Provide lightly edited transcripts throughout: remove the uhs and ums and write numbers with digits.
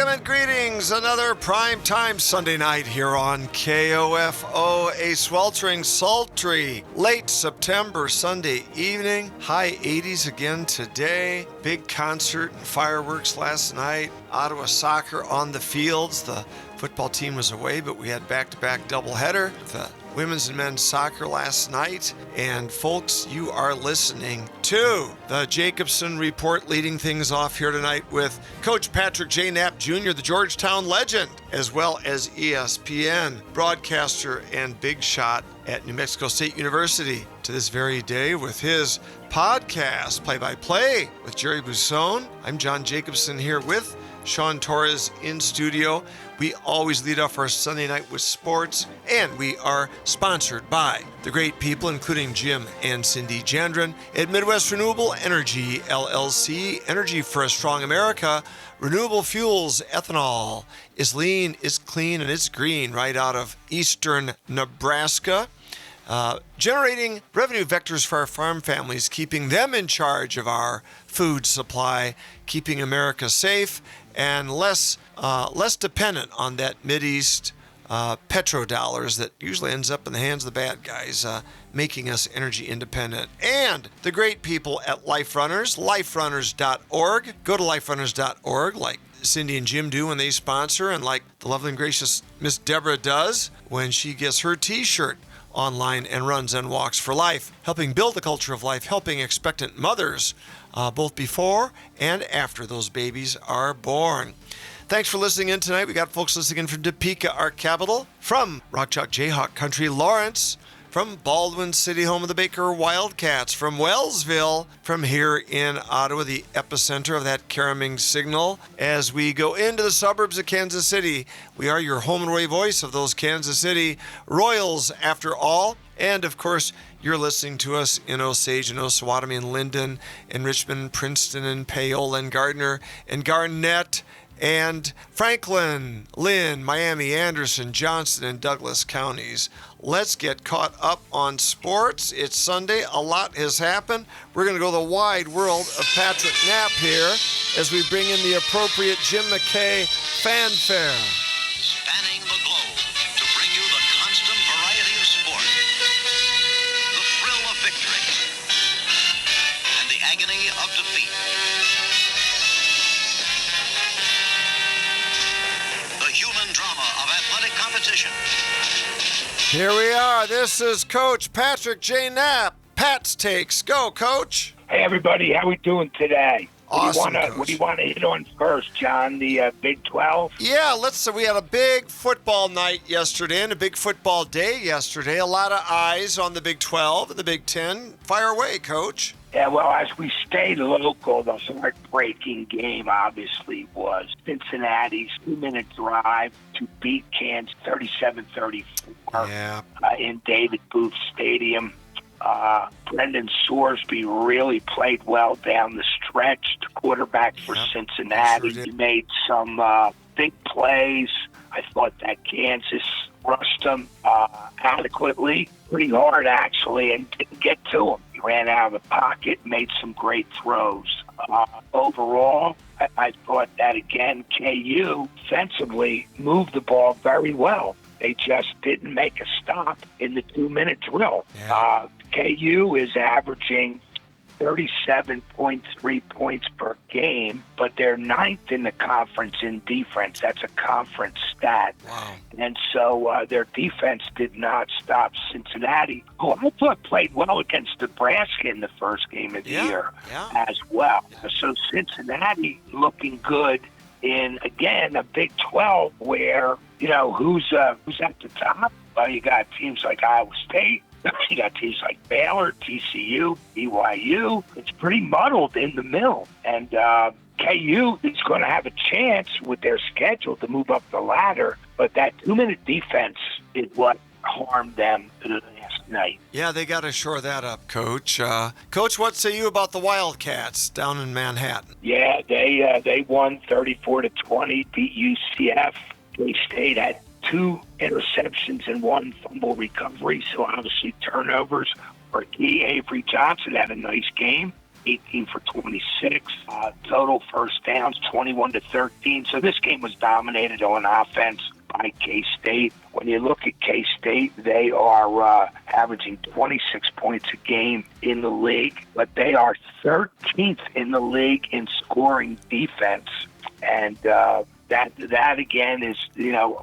welcome and greetings. Another prime-time Sunday night here on KOFO. A sweltering, sultry, late September Sunday evening. High 80s again today. Big concert and fireworks last night. Ottawa soccer on the fields. The football team was away, but we had back-to-back doubleheader. The women's and men's soccer last night. And folks, you are listening to the Jacobson Report, leading things off here tonight with Coach Patrick J. Knapp Jr., the Georgetown legend, as well as ESPN broadcaster and big shot at New Mexico State University to this very day with his podcast, Play-by-Play with Jerry Busson. I'm John Jacobson here with Sean Torres in studio. We always lead off our Sunday night with sports, and we are sponsored by the great people, including Jim and Cindy Jandron at Midwest Renewable Energy, LLC. Energy for a strong America. Renewable fuels, ethanol is lean, is clean, and it's green right out of eastern Nebraska. Generating revenue vectors for our farm families, keeping them in charge of our food supply, keeping America safe, and less dependent on that Mideast petrodollars that usually ends up in the hands of the bad guys, making us energy independent. And the great people at Life Runners, liferunners.org. Go to liferunners.org like Cindy and Jim do when they sponsor, and like the lovely and gracious Miss Deborah does when she gets her T-shirt online and runs and walks for life, helping build the culture of life, helping expectant mothers both before and after those babies are born. Thanks for listening in tonight. We got folks listening in from Topeka, our capital, from Rock Chalk Jayhawk Country, Lawrence, from Baldwin City, home of the Baker Wildcats, from Wellsville, from here in Ottawa, the epicenter of that Karaming signal. As we go into the suburbs of Kansas City, we are your home and away voice of those Kansas City Royals, after all. And, of course, you're listening to us in Osage and Osawatomie and Linden and Richmond, Princeton and Paola and Gardner and Garnett and Franklin, Lynn, Miami, Anderson, Johnston, and Douglas counties. Let's get caught up on sports. It's Sunday. A lot has happened. We're going to go the wide world of Patrick Knapp here as we bring in the appropriate Jim McKay fanfare. Spanning the globe to bring you the constant variety of sport, the thrill of victory, and the agony of defeat. The human drama of athletic competition. Here we are. This is Coach Patrick J. Knapp. Pat's Takes. Go, Coach. Hey, everybody. How we doing today? Awesome, What do you want to hit on first, John? The Big 12? Yeah, we had a big football night yesterday and a big football day yesterday. A lot of eyes on the Big 12 and the Big 10. Fire away, Coach. Yeah, well, as we stayed local, the heartbreaking game obviously was Cincinnati's 2-minute drive to beat Kansas 37-34 in David Booth Stadium. Brendan Sorsby really played well down the stretch, the quarterback for Cincinnati. Sure He made some big plays. I thought that Kansas rushed him adequately, pretty hard actually, and didn't get to him. He ran out of the pocket, made some great throws. Overall, I thought that, again, KU offensively moved the ball very well. They just didn't make a stop in the 2-minute drill. Yeah. KU is averaging 37.3 points per game, but they're 9th in the conference in defense. That's a conference stat. Wow. And so their defense did not stop Cincinnati, who I thought played well against Nebraska in the first game of the year as well. So Cincinnati looking good in, again, a Big 12 where, who's at the top? Well, you got teams like Iowa State. You got teams like Baylor, TCU, BYU. It's pretty muddled in the middle. And KU is going to have a chance with their schedule to move up the ladder. But that 2-minute defense is what harmed them last night. Yeah, they got to shore that up, Coach. Coach, what say you about the Wildcats down in Manhattan? Yeah, they won 34-20, beat UCF. K-State had 2 interceptions and 1 fumble recovery, so obviously turnovers are key. Avery Johnson had a nice game. 18 for 26. Total first downs, 21-13. So this game was dominated on offense by K-State. When you look at K-State, they are averaging 26 points a game in the league, but they are 13th in the league in scoring defense. And that again is,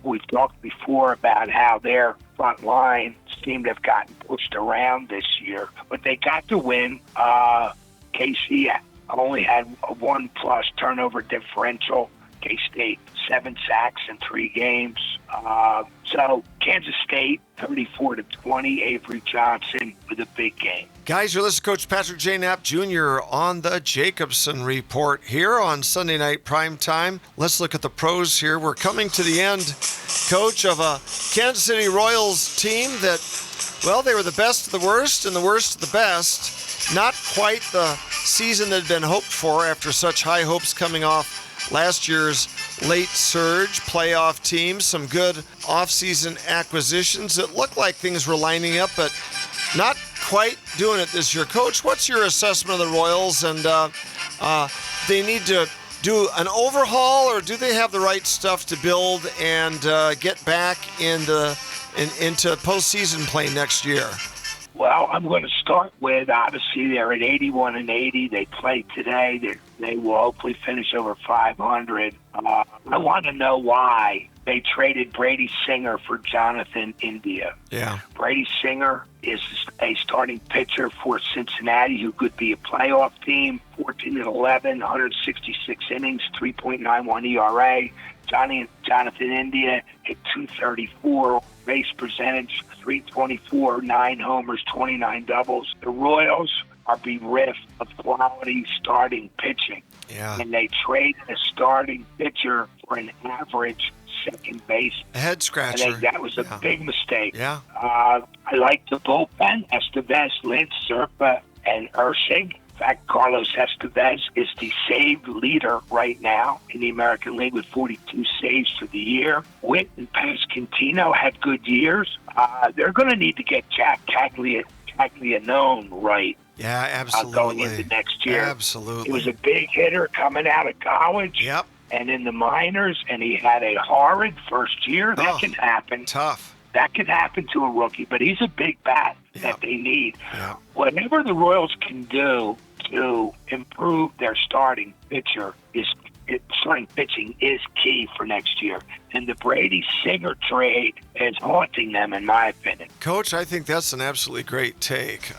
we've talked before about how their front line seemed to have gotten pushed around this year, but they got to win. KC only had a 1+ turnover differential. K-State 7 sacks in 3 games. So Kansas State 34-20. Avery Johnson with a big game. Guys, you're listening to Coach Patrick J. Knapp Jr. on the Jacobson Report here on Sunday Night Primetime. Let's look at the pros here. We're coming to the end, Coach, of a Kansas City Royals team that, well, they were the best of the worst and the worst of the best. Not quite the season that had been hoped for after such high hopes coming off last year's late surge playoff team. Some good offseason acquisitions. It looked like things were lining up, but not quite doing it this year. Coach, what's your assessment of the Royals? And they need to do an overhaul, or do they have the right stuff to build and get back into postseason play next year? Well, I'm going to start with, obviously, they're at 81-80. They played today. They will hopefully finish over 500. I want to know why they traded Brady Singer for Jonathan India. Yeah. Brady Singer is a starting pitcher for Cincinnati who could be a playoff team. 14-11, 166 innings, 3.91 ERA. Jonathan India hit .234, base percentage, .324, 9 homers, 29 doubles. The Royals are bereft of quality starting pitching. Yeah. And they traded a starting pitcher for an average second base. A head scratcher. I think that was a big mistake. Yeah. I like the bullpen, Estevez, Lynch, Serpa, and Ursig. In fact, Carlos Estevez is the saved leader right now in the American League with 42 saves for the year. Witt and Pasquantino had good years. They're going to need to get Jack Caglianone right. Yeah, absolutely. Going into next year. Absolutely. He was a big hitter coming out of college. Yep. And in the minors, and he had a horrid first year. That can happen. Tough. That could happen to a rookie, but he's a big bat that they need. Yep. Whatever the Royals can do to improve their starting pitching is key for next year. And the Brady Singer trade is haunting them, in my opinion. Coach, I think that's an absolutely great take.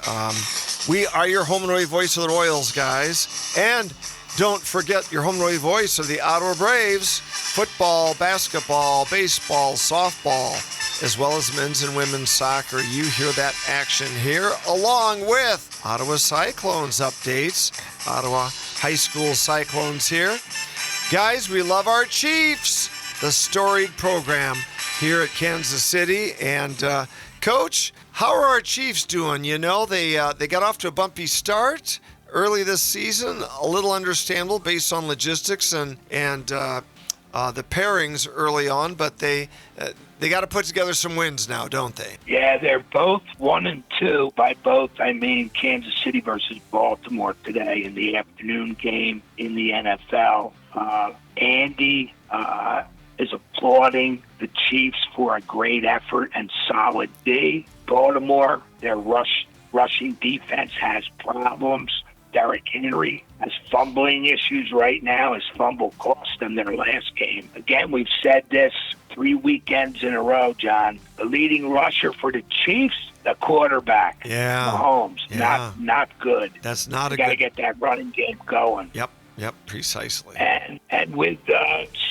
We are your home and away voice of the Royals, guys. And don't forget your home and away voice of the Ottawa Braves. Football, basketball, baseball, softball, as well as men's and women's soccer. You hear that action here, along with Ottawa Cyclones updates. Ottawa High School Cyclones here. Guys, we love our Chiefs, the storied program here at Kansas City. And Coach, how are our Chiefs doing? You know, they got off to a bumpy start early this season, a little understandable based on logistics and the pairings early on, but they got to put together some wins now, don't they? Yeah, they're both 1-2. By both, I mean Kansas City versus Baltimore today in the afternoon game in the NFL. Andy is applauding the Chiefs for a great effort and solid D. Baltimore, their rushing defense has problems. Derrick Henry has fumbling issues right now. His fumble cost them their last game. Again, we've said this 3 weekends in a row, John. The leading rusher for the Chiefs, the quarterback, Mahomes, not good. That's not got to get that running game going. Yep, precisely. And with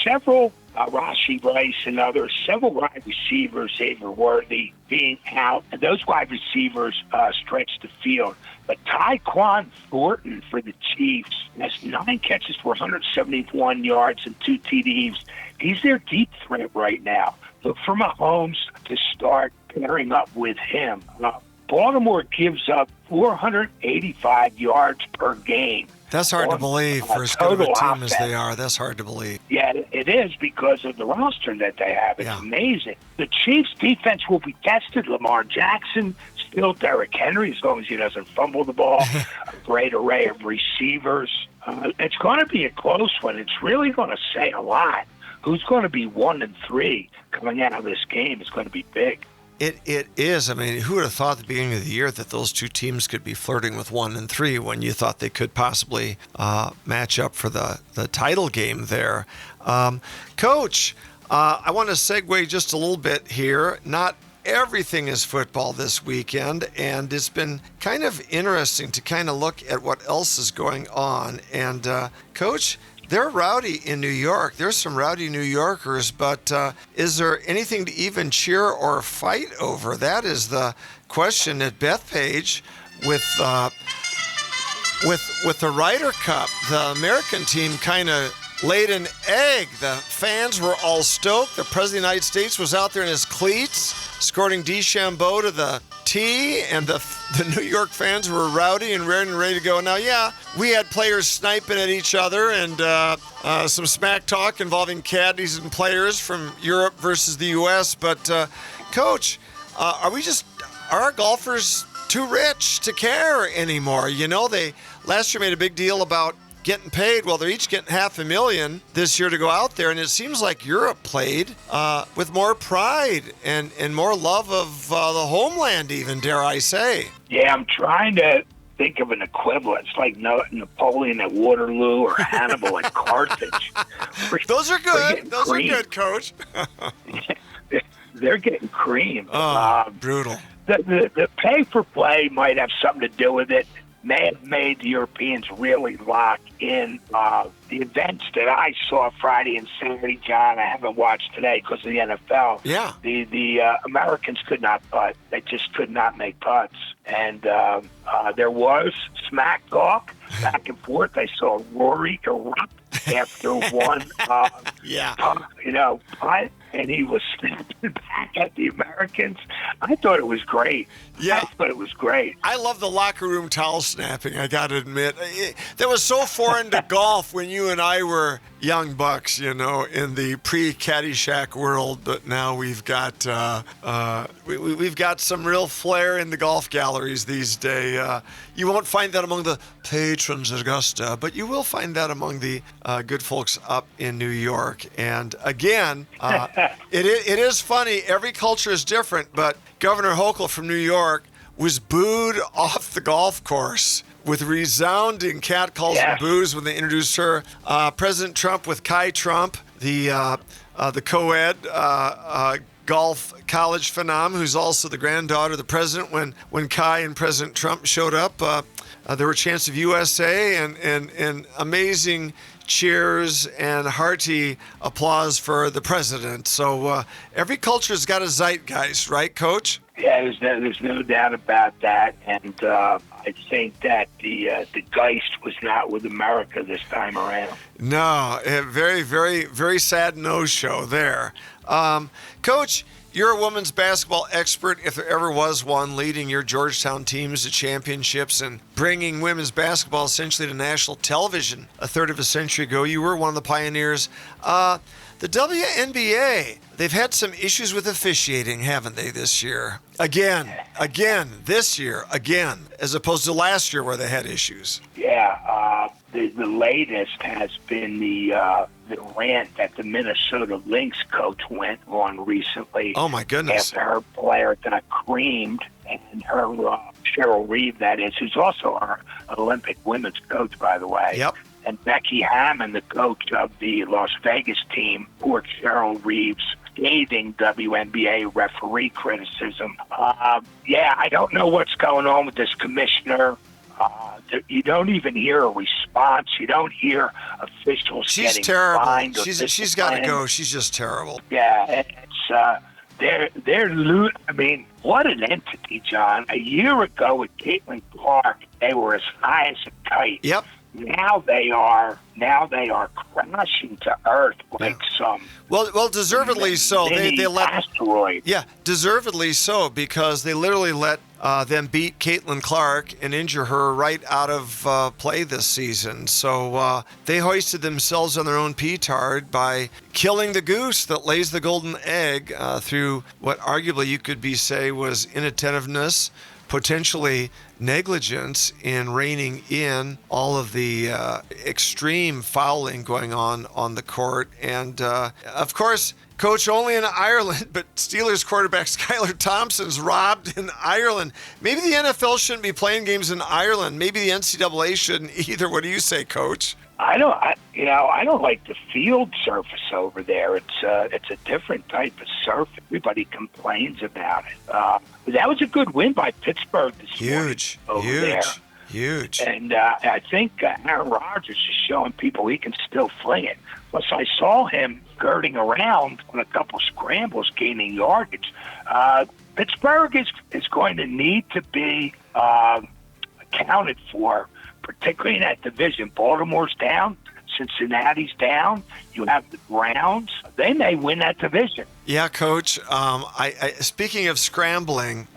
several Rashi Rice and others, several wide receivers, Xavier Worthy being out, and those wide receivers stretch the field. But Tyquan Thornton for the Chiefs has 9 catches for 171 yards and 2 TDs. He's their deep threat right now. Look for Mahomes to start pairing up with him. Baltimore gives up 485 yards per game. That's hard to believe for as good of a team as they are. That's hard to believe. Yeah, it it is because of the roster that they have. It's amazing. The Chiefs' defense will be tested. Lamar Jackson, still Derrick Henry, as long as he doesn't fumble the ball. A great array of receivers. It's going to be a close one. It's really going to say a lot. Who's going to be 1-3 coming out of this game is going to be big. It is. I mean, who would have thought at the beginning of the year that those two teams could be flirting with 1-3 when you thought they could possibly match up for the title game there? Coach, I want to segue just a little bit here. Not everything is football this weekend, and it's been kind of interesting to kind of look at what else is going on. And, Coach, they're rowdy in New York. There's some rowdy New Yorkers, but is there anything to even cheer or fight over? That is the question at Bethpage with the Ryder Cup. The American team kind of laid an egg. The fans were all stoked. The President of the United States was out there in his cleats, escorting DeChambeau to the tee, and the New York fans were rowdy and ready to go. Now, we had players sniping at each other and some smack talk involving caddies and players from Europe versus the U.S. But, Coach, are our golfers too rich to care anymore? You know, they last year made a big deal about getting paid. Well, they're each getting $500,000 this year to go out there, and it seems like Europe played with more pride and more love of the homeland, even, dare I say. Yeah, I'm trying to think of an equivalent. It's like Napoleon at Waterloo or Hannibal at Carthage. Those are good. Those are good, Coach. They're getting creamed. Brutal. The pay-for-play might have something to do with it. May have made the Europeans really lock in. The events that I saw Friday and Saturday, John, I haven't watched today because of the NFL. Yeah. The Americans could not putt. They just could not make putts. And there was smack talk back and forth. I saw Rory erupt after one putt, and he was snapping back at the Americans. I thought it was great. Yeah. I thought it was great. I love the locker room towel snapping, I got to admit. That was so foreign to golf when you and I were young bucks, in the pre-Caddyshack world, but now we've got we've got some real flair in the golf galleries these days. You won't find that among the patrons at Augusta, but you will find that among the good folks up in New York. And again, it is funny. Every culture is different, but Governor Hochul from New York was booed off the golf course with resounding catcalls and boos when they introduced her. President Trump with Kai Trump, the co-ed golf college phenom, who's also the granddaughter of the president. When Kai and President Trump showed up, there were chants of USA and amazing cheers and hearty applause for the president. So every culture's got a zeitgeist, right, Coach? Yeah, there's no doubt about that. And I think that the Geist was not with America this time around. No, a very, very, very sad no-show there. Coach, you're a women's basketball expert, if there ever was one, leading your Georgetown teams to championships and bringing women's basketball essentially to national television a third of a century ago. You were one of the pioneers. The WNBA, they've had some issues with officiating, haven't they, this year? Again, this year, as opposed to last year where they had issues. Yeah, the latest has been the rant that the Minnesota Lynx coach went on recently. Oh, my goodness. After her player got creamed, and her, Cheryl Reeve, that is, who's also our Olympic women's coach, by the way. Yep. And Becky Hammond, the coach of the Las Vegas team, for Cheryl Reeve's scathing WNBA referee criticism. I don't know what's going on with this commissioner. You don't even hear a response. You don't hear officials getting fined. She's got to go. She's just terrible. Yeah, it's I mean, what an entity, John. A year ago with Caitlin Clark, they were as high as a kite. Yep. now they are crashing to earth like some. Well, deservedly so. They let asteroid. Yeah, deservedly so, because they literally let them beat Caitlin Clark and injure her right out of play this season. So they hoisted themselves on their own petard by killing the goose that lays the golden egg through what arguably you could say was inattentiveness, potentially negligence in reining in all of the extreme fouling going on the court. And of course, Coach, only in Ireland, but Steelers quarterback Skylar Thompson's robbed in Ireland. Maybe the NFL shouldn't be playing games in Ireland. Maybe the NCAA shouldn't either. What do you say, Coach? I don't like the field surface over there. It's a different type of surface. Everybody complains about it. But that was a good win by Pittsburgh this morning over there. Huge. And I think Aaron Rodgers is showing people he can still fling it. Plus, I saw him girding around on a couple scrambles, gaining yardage. Pittsburgh is going to need to be accounted for, particularly in that division. Baltimore's down. Cincinnati's down. You have the Browns. They may win that division. Yeah, Coach. I speaking of scrambling,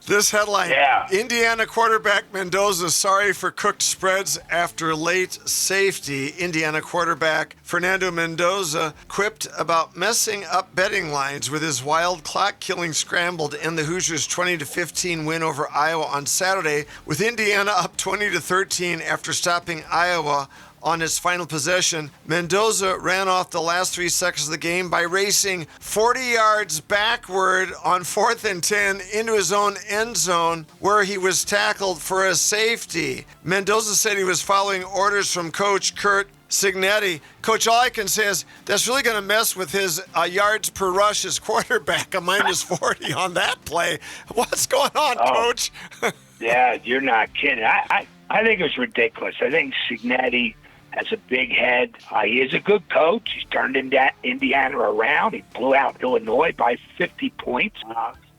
this headline, Indiana quarterback Mendoza sorry for cooked spreads after late safety. Indiana quarterback Fernando Mendoza quipped about messing up betting lines with his wild clock-killing scramble to end the Hoosiers' 20-15 win over Iowa on Saturday, with Indiana up 20-13 after stopping Iowa on its final possession. Mendoza ran off the last 3 seconds of the game by racing 40 yards backward on 4th and 10 into his own end zone, where he was tackled for a safety. Mendoza said he was following orders from Coach Kurt Signetti. Coach, all I can say is that's really going to mess with his yards per rush as quarterback, a minus 40 on that play. What's going on, Coach? Yeah, you're not kidding. I think it was ridiculous. I think Signetti has a big head. He is a good coach. He's turned Indiana around. He blew out Illinois by 50 points.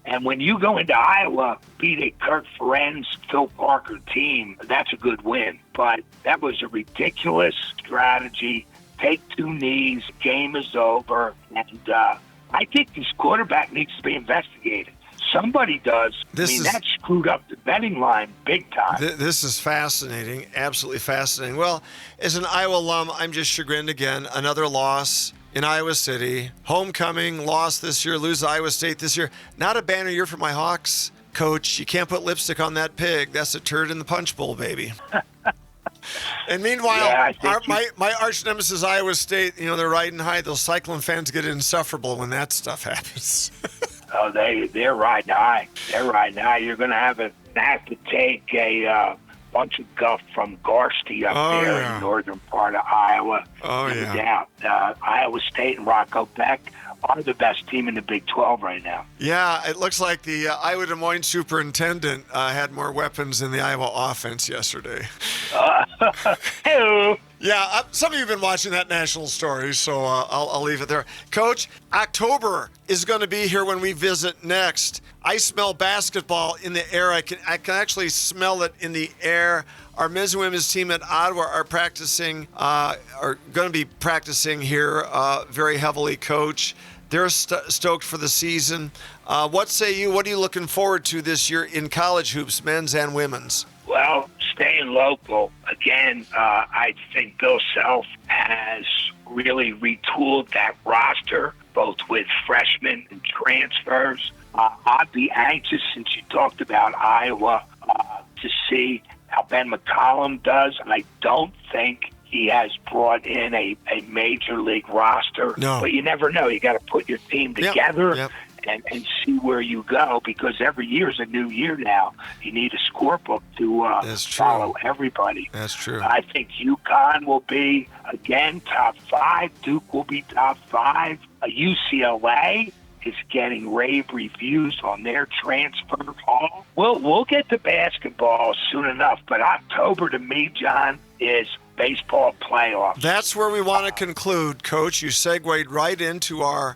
And when you go into Iowa, beat a Kirk Ferentz, Phil Parker team, that's a good win. But that was a ridiculous strategy. Take 2 knees, game is over. And I think this quarterback needs to be investigated. Somebody does. That screwed up the betting line big time. This is fascinating, absolutely fascinating. Well, as an Iowa alum, I'm just chagrined again. Another loss in Iowa City. Homecoming loss this year, lose to Iowa State this year. Not a banner year for my Hawks, Coach. You can't put lipstick on that pig. That's a turd in the punch bowl, baby. And meanwhile, my arch nemesis Iowa State, they're riding high. Those Cyclone fans get insufferable when that stuff happens. Oh, they're riding high. They're riding high. You're going to have to take a bunch of guff from Garsty up there in the northern part of Iowa. Oh, no doubt. Iowa State and Rocco Beck are the best team in the Big 12 right now. Yeah, it looks like the Iowa Des Moines superintendent had more weapons than the Iowa offense yesterday. Hello. Yeah, some of you have been watching that national story, so I'll leave it there. Coach, October is going to be here when we visit next. I smell basketball in the air. I can actually smell it in the air. Our men's and women's team at Ottawa are going to be practicing here very heavily, Coach. They're stoked for the season. What say you? What are you looking forward to this year in college hoops, men's and women's? Well, staying local. Again, I think Bill Self has really retooled that roster, both with freshmen and transfers. I'd be anxious, since you talked about Iowa, to see how Ben McCollum does. I don't think he has brought in a major league roster. No. But you never know. You got to put your team together. And see where you go, because every year is a new year now. You need a scorebook to follow everybody. That's true. I think UConn will be, again, top 5. Duke will be top 5. UCLA is getting rave reviews on their transfer haul. We'll get to basketball soon enough, but October to me, John, is baseball playoffs. That's where we want to conclude, Coach. You segued right into our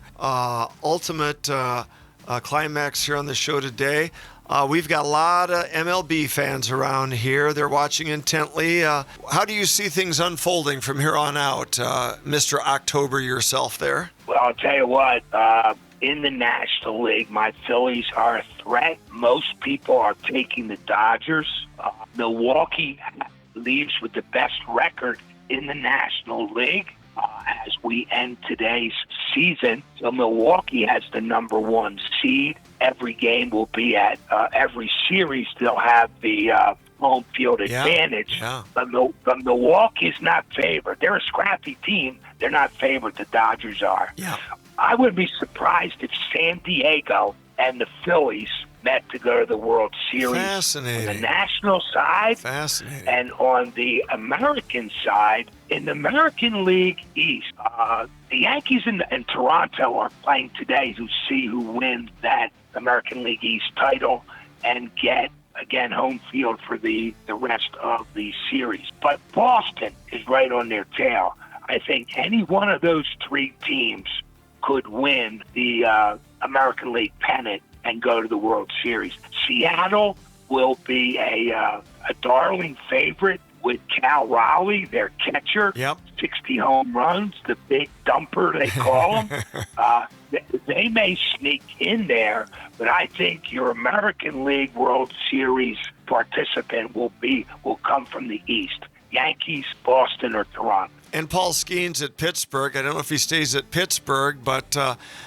ultimate climax here on the show today. We've got a lot of MLB fans around here. They're watching intently. How do you see things unfolding from here on out, Mr. October yourself there? Well, I'll tell you what, in the National League, my Phillies are a threat. Most people are taking the Dodgers. Milwaukee leaves with the best record in the National League as we end today's season. So Milwaukee has the number 1 seed. Every game will be at every series. They'll have the home field advantage. Yeah. But Milwaukee's not favored. They're a scrappy team. They're not favored. The Dodgers are. Yeah. I would be surprised if San Diego and the Phillies met to go to the World Series. Fascinating. On the national side. Fascinating. And on the American side, in the American League East, the Yankees and Toronto are playing today to see who wins that American League East title and get, again, home field for the rest of the series. But Boston is right on their tail. I think any one of those 3 teams could win the American League pennant and go to the World Series. Seattle will be a darling favorite with Cal Raleigh, their catcher. Yep. 60 home runs, the big dumper they call him. They may sneak in there, but I think your American League World Series participant will come from the East. Yankees, Boston, or Toronto. And Paul Skeens at Pittsburgh. I don't know if he stays at Pittsburgh, but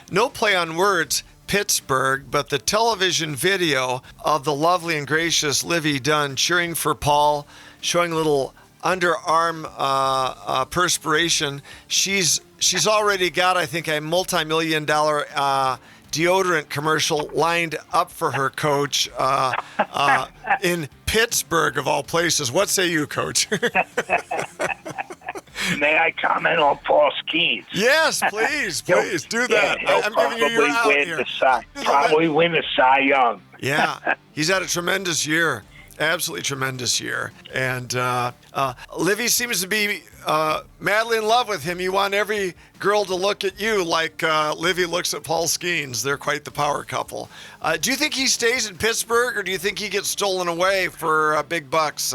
no play on words, Pittsburgh, but the television video of the lovely and gracious Livy Dunn cheering for Paul, showing a little underarm perspiration. She's already got, I think, a multi-million-dollar deodorant commercial lined up for her, Coach, in Pittsburgh, of all places. What say you, Coach? May I comment on Paul Skeens? Yes, please do that. I'm giving you your out here. Probably win the Cy Young. Yeah, he's had a tremendous year. Absolutely tremendous year. And Livy seems to be madly in love with him. You want every girl to look at you like Livy looks at Paul Skeens. They're quite the power couple. Do you think he stays in Pittsburgh, or do you think he gets stolen away for big bucks,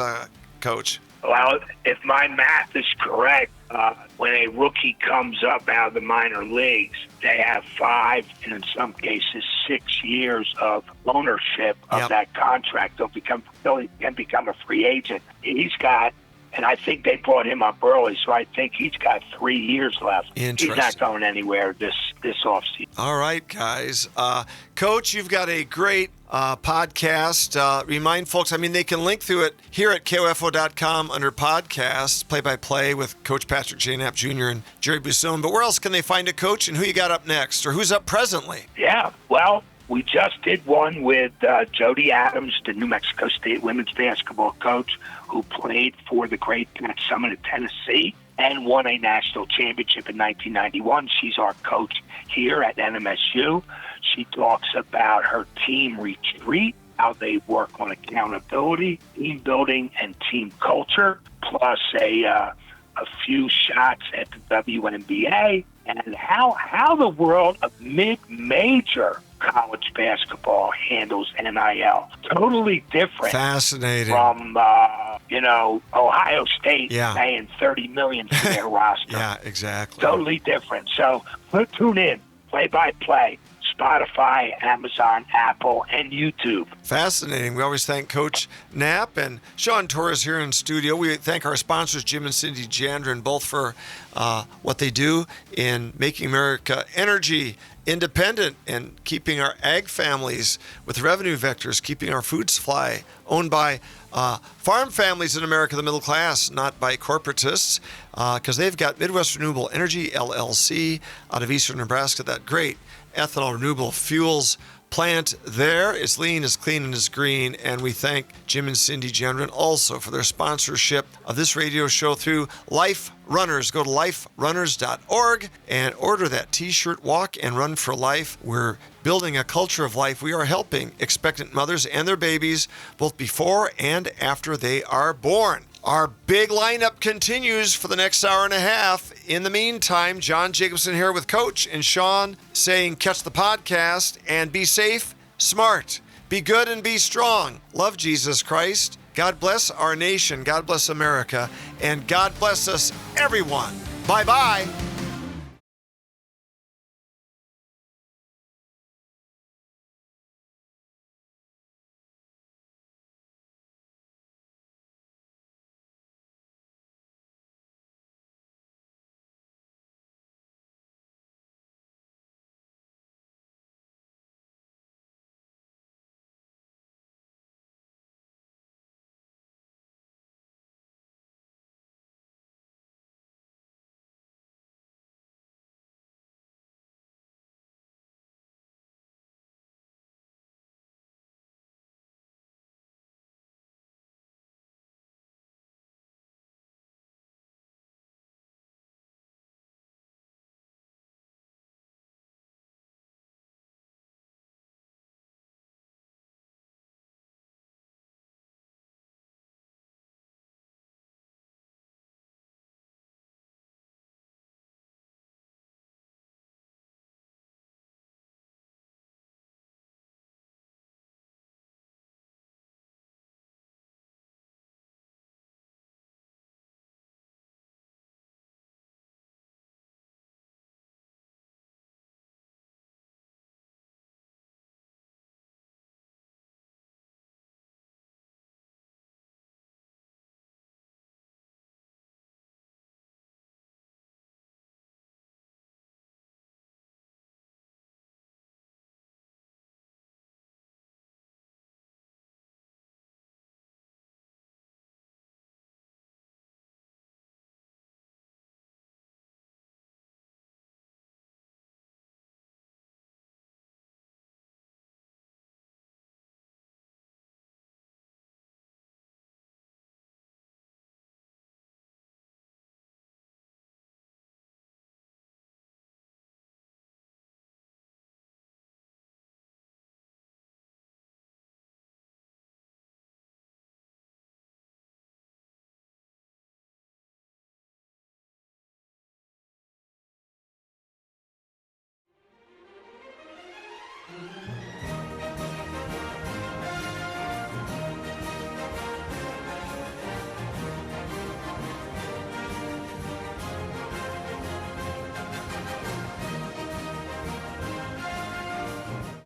Coach? Well, if my math is correct, when a rookie comes up out of the minor leagues, they have 5 and in some cases 6 years of ownership of that contract. They'll can become a free agent. He's got, and I think they brought him up early, so I think he's got 3 years left. He's not going anywhere this offseason. All right, guys. Coach, you've got a great podcast. Remind folks, they can link through it here at KOFO.com under podcasts, play-by-play with Coach Patrick J. Knapp Jr. and Jerry Busone. But where else can they find a coach, and who you got up next, or who's up presently? Yeah, well, we just did one with Jody Adams, the New Mexico State women's basketball coach, who played for the great Pat Summitt of Tennessee and won a national championship in 1991. She's our coach here at NMSU. She talks about her team retreat, how they work on accountability, team building, and team culture, plus a few shots at the WNBA, and how the world of mid-major college basketball handles NIL. Totally different. Fascinating. From, Ohio State paying $30 million for their roster. Yeah, exactly. Totally different. So tune in, play-by-play. Spotify, Amazon, Apple, and YouTube. Fascinating. We always thank Coach Knapp and Sean Torres here in studio. We thank our sponsors, Jim and Cindy Jandron, both for what they do in making America energy independent and keeping our ag families with revenue vectors, keeping our food supply owned by farm families in America, the middle class, not by corporatists, because they've got Midwest Renewable Energy, LLC, out of eastern Nebraska, that great ethanol renewable fuels plant there. It's lean, it's clean, and it's green. And we thank Jim and Cindy Gendron also for their sponsorship of this radio show through Life Runners. Go to liferunners.org and order that t-shirt, Walk and Run for Life. We're building a culture of life. We are helping expectant mothers and their babies both before and after they are born. Our big lineup continues for the next hour and a half. In the meantime, John Jacobson here with Coach and Sean saying catch the podcast and be safe, smart, Be good and be strong. Love Jesus Christ. God bless our nation. God bless America. And God bless us, everyone. Bye-bye.